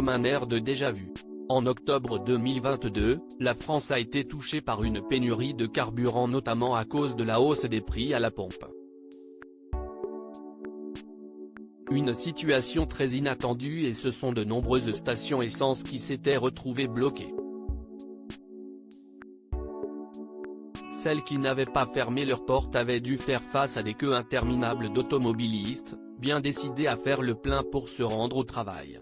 comme un air de déjà-vu. En octobre 2022, la France a été touchée par une pénurie de carburant notamment à cause de la hausse des prix à la pompe. Une situation très inattendue et ce sont de nombreuses stations essence qui s'étaient retrouvées bloquées. Celles qui n'avaient pas fermé leurs portes avaient dû faire face à des queues interminables d'automobilistes, bien décidés à faire le plein pour se rendre au travail.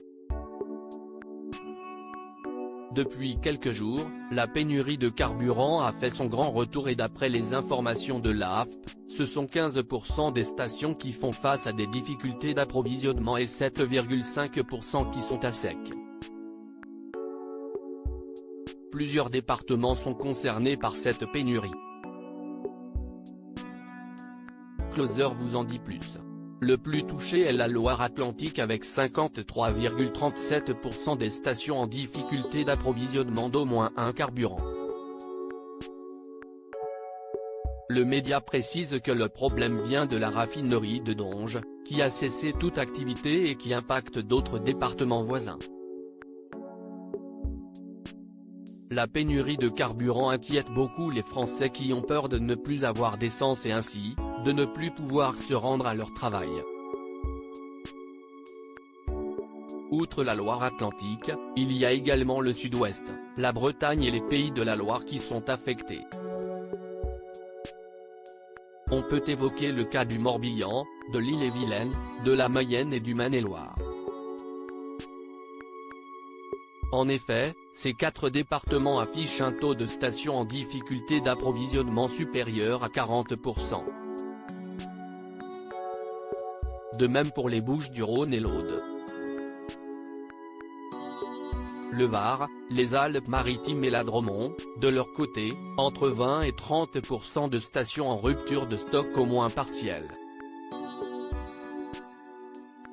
Depuis quelques jours, la pénurie de carburant a fait son grand retour et d'après les informations de l'AFP, ce sont 15% des stations qui font face à des difficultés d'approvisionnement et 7,5% qui sont à sec. Plusieurs départements sont concernés par cette pénurie. Closer vous en dit plus. Le plus touché est la Loire-Atlantique avec 53,37% des stations en difficulté d'approvisionnement d'au moins un carburant. Le média précise que le problème vient de la raffinerie de Donges, qui a cessé toute activité et qui impacte d'autres départements voisins. La pénurie de carburant inquiète beaucoup les Français qui ont peur de ne plus avoir d'essence et ainsi, de ne plus pouvoir se rendre à leur travail. Outre la Loire-Atlantique, il y a également le Sud-Ouest, la Bretagne et les Pays de la Loire qui sont affectés. On peut évoquer le cas du Morbihan, de l'Ille-et-Vilaine, de la Mayenne et du Maine-et-Loire. En effet, ces 4 départements affichent un taux de stations en difficulté d'approvisionnement supérieur à 40%. De même pour les Bouches-du-Rhône et l'Aude. Le Var, les Alpes-Maritimes et la Drôme, de leur côté, entre 20 et 30% de stations en rupture de stock au moins partielle.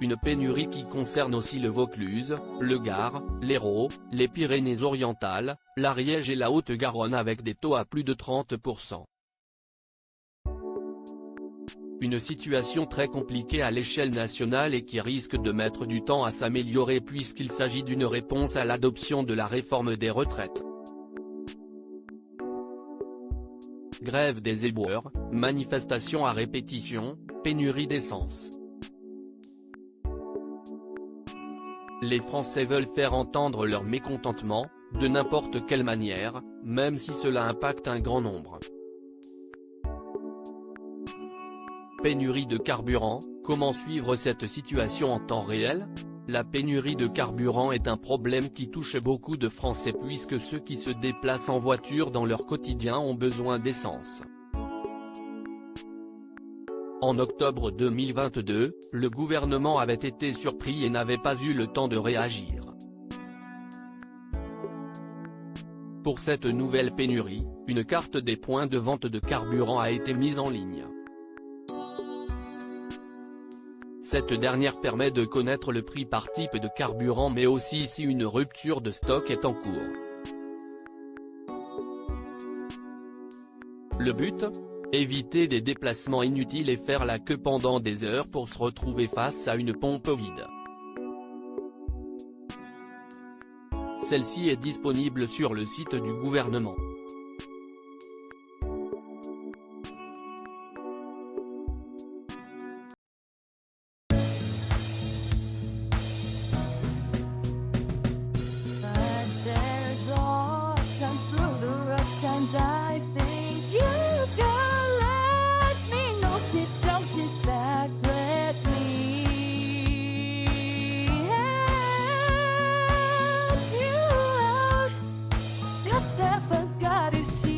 Une pénurie qui concerne aussi le Vaucluse, le Gard, l'Hérault, les Pyrénées-Orientales, l'Ariège et la Haute-Garonne avec des taux à plus de 30%. Une situation très compliquée à l'échelle nationale et qui risque de mettre du temps à s'améliorer puisqu'il s'agit d'une réponse à l'adoption de la réforme des retraites. Grève des éboueurs, manifestations à répétition, pénurie d'essence. Les Français veulent faire entendre leur mécontentement, de n'importe quelle manière, même si cela impacte un grand nombre. Pénurie de carburant, comment suivre cette situation en temps réel? La pénurie de carburant est un problème qui touche beaucoup de Français puisque ceux qui se déplacent en voiture dans leur quotidien ont besoin d'essence. En octobre 2022, le gouvernement avait été surpris et n'avait pas eu le temps de réagir. Pour cette nouvelle pénurie, une carte des points de vente de carburant a été mise en ligne. Cette dernière permet de connaître le prix par type de carburant mais aussi si une rupture de stock est en cours. Le but ? Éviter des déplacements inutiles et faire la queue pendant des heures pour se retrouver face à une pompe vide. Celle-ci est disponible sur le site du gouvernement. Step, I gotta see.